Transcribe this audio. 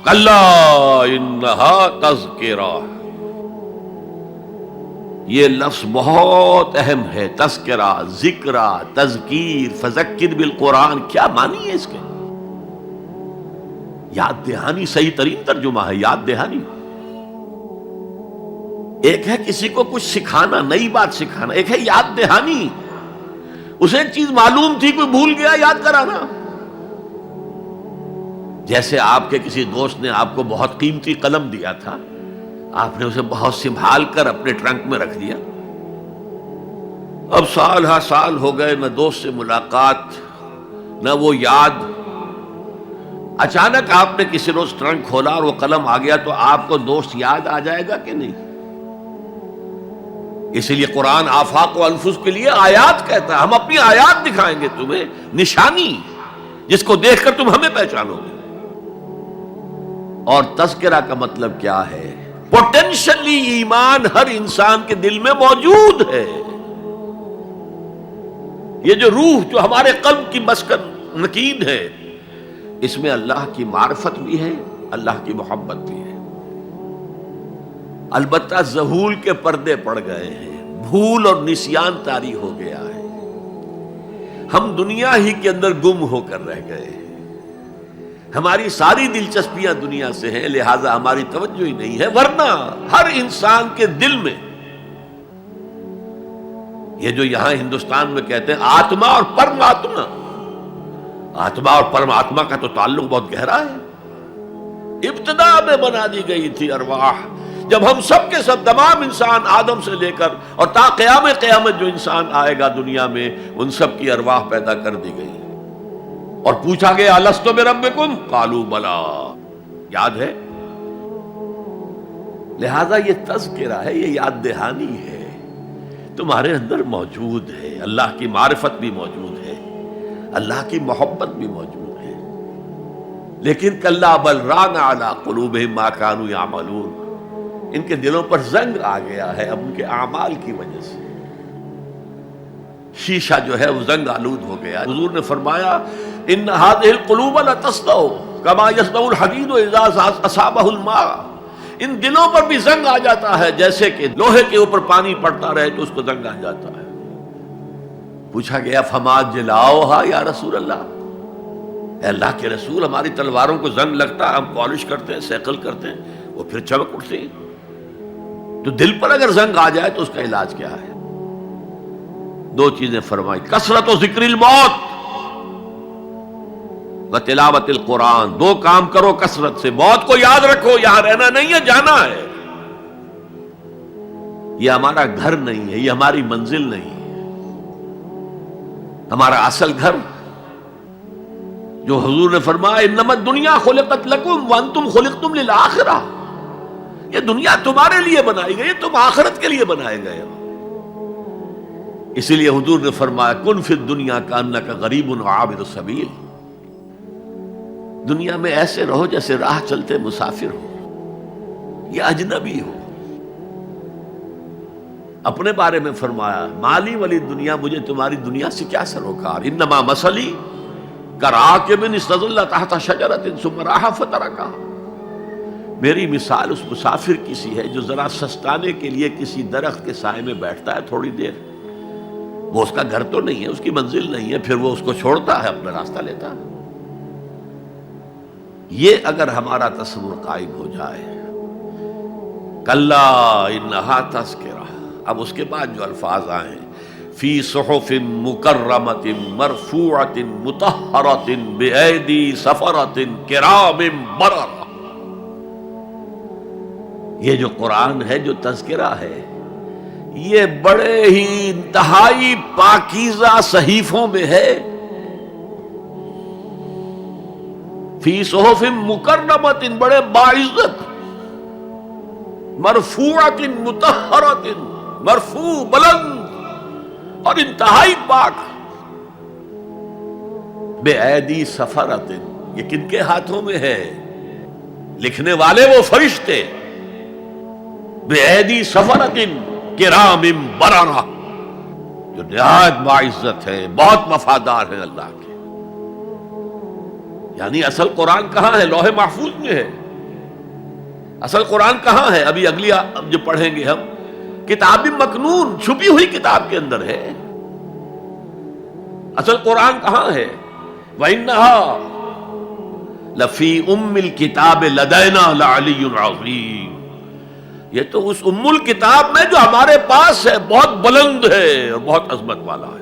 کلا انہا تذکرہ، یہ لفظ بہت اہم ہے. تذکرہ، ذکرہ، تذکیر، فذکر بالقرآن، کیا معنی ہے اس کے؟ یاد دہانی صحیح ترین ترجمہ ہے، یاد دہانی. ایک ہے کسی کو کچھ سکھانا، نئی بات سکھانا، ایک ہے یاد دہانی. اسے ایک چیز معلوم تھی، کوئی بھول گیا، یاد کرانا. جیسے آپ کے کسی دوست نے آپ کو بہت قیمتی قلم دیا تھا، آپ نے اسے بہت سنبھال کر اپنے ٹرنک میں رکھ دیا. اب سال ہا سال ہو گئے، نہ دوست سے ملاقات، نہ وہ یاد. اچانک آپ نے کسی روز ٹرنک کھولا اور وہ قلم آ گیا، تو آپ کو دوست یاد آ جائے گا کہ نہیں؟ اسی لیے قرآن آفاق و انفس کے لیے آیات کہتا ہے. ہم اپنی آیات دکھائیں گے تمہیں، نشانی جس کو دیکھ کر تم ہمیں پہچانو گے. اور تذکرہ کا مطلب کیا ہے؟ پوٹینشلی ایمان ہر انسان کے دل میں موجود ہے. یہ جو روح جو ہمارے قلب کی مسکن مکین ہے، اس میں اللہ کی معرفت بھی ہے، اللہ کی محبت بھی ہے. البتہ ذہول کے پردے پڑ گئے ہیں، بھول اور نسیان طاری ہو گیا ہے. ہم دنیا ہی کے اندر گم ہو کر رہ گئے ہیں. ہماری ساری دلچسپیاں دنیا سے ہیں، لہذا ہماری توجہ ہی نہیں ہے. ورنہ ہر انسان کے دل میں یہ جو یہاں ہندوستان میں کہتے ہیں آتما اور پرماتما، آتما اور پرماتما کا تو تعلق بہت گہرا ہے. ابتدا میں بنا دی گئی تھی ارواح، جب ہم سب کے سب تمام انسان آدم سے لے کر اور تا قیامت جو انسان آئے گا دنیا میں، ان سب کی ارواح پیدا کر دی گئی. اور پوچھا گیا الست بربکم قالوا بلا، یاد ہے؟ لہذا یہ تذکرہ ہے، یہ یاد دہانی ہے، تمہارے اندر موجود ہے. اللہ کی معرفت بھی موجود ہے، اللہ کی محبت بھی موجود ہے. لیکن کلا بل ران علی قلوبہم ما کانوا یعملون، ان کے دلوں پر زنگ آ گیا ہے اب ان کے اعمال کی وجہ سے. شیشہ جو ہے وہ زنگ آلود ہو گیا. حضور نے فرمایا ان هذه القلوب لتصدع كما يصدع الحديد اذا اصابه الماء، ان دلوں پر بھی زنگ آ جاتا ہے جیسے کہ لوہے کے اوپر پانی پڑتا رہے تو اس کو زنگ آ جاتا ہے. پوچھا گیا فما جلاؤها یا رسول اللہ، اے اللہ کے رسول ہماری تلواروں کو زنگ لگتا ہے، ہم پالش کرتے ہیں، سیکل کرتے ہیں، وہ پھر چمک اٹھتے ہیں. تو دل پر اگر زنگ آ جائے تو اس کا علاج کیا ہے؟ دو چیزیں فرمائی، کثرت و ذکر الموت و تلاوت القرآن. دو کام کرو کثرت سے، موت کو یاد رکھو، یہاں رہنا نہیں ہے، جانا ہے. یہ ہمارا گھر نہیں ہے، یہ ہماری منزل نہیں ہے. ہمارا اصل گھر جو حضور نے فرمایا انما الدنیا خلقت لکم وانتم خلقتم للآخرہ، یہ دنیا تمہارے لیے بنائی گئی، تم آخرت کے لیے بنائے گئے ہو. اسی لیے حضور نے فرمایا کن فی الدنیا کانک غریب عابر السبیل، دنیا میں ایسے رہو جیسے راہ چلتے مسافر ہو یا اجنبی ہو. اپنے بارے میں فرمایا مالی ولی دنیا، مجھے تمہاری دنیا سے کیا سروکار، انما مثلی کراکب استظل تحت شجرۃ ثم راح فترکھا، میری مثال اس مسافر کی سی ہے جو ذرا سستانے کے لیے کسی درخت کے سائے میں بیٹھتا ہے تھوڑی دیر. وہ اس کا گھر تو نہیں ہے، اس کی منزل نہیں ہے، پھر وہ اس کو چھوڑتا ہے، اپنا راستہ لیتا ہے. یہ اگر ہمارا تصور قائم ہو جائے، کلا انہا تذکرہ. اب اس کے بعد جو الفاظ آئے فی صحف مکرمۃ مرفوعۃ مطہرۃ بایدی سفرۃ کرام بررہ، یہ جو قرآن ہے، جو تذکرہ ہے، یہ بڑے ہی انتہائی پاکیزہ صحیفوں میں ہے. فی صحف مکرمۃ، بڑے باعزت، مرفوعۃ مطہرۃ، مرفوع بلند اور انتہائی پاک. بے ایدی سفرۃ، یہ کن کے ہاتھوں میں ہے؟ لکھنے والے وہ فرشتے. بے ایدی سفرۃ کرام بررہ، جو نہایت باعزت ہے، بہت وفادار ہیں اللہ کے. یعنی اصل قرآن کہاں ہے؟ لوح محفوظ میں ہے. اصل قرآن کہاں ہے؟ ابھی اگلی جو پڑھیں گے ہم، کتاب مکنون، چھپی ہوئی کتاب کے اندر ہے۔ اصل قرآن کہاں ہے؟ وَإِنَّهَا لَفِي أُمِّ الْكِتَابِ لَدَيْنَا لَعَلِيٌّ عَظِيمٌ، یہ تو اس ام الکتاب میں جو ہمارے پاس ہے، بہت بلند ہے اور بہت عظمت والا ہے۔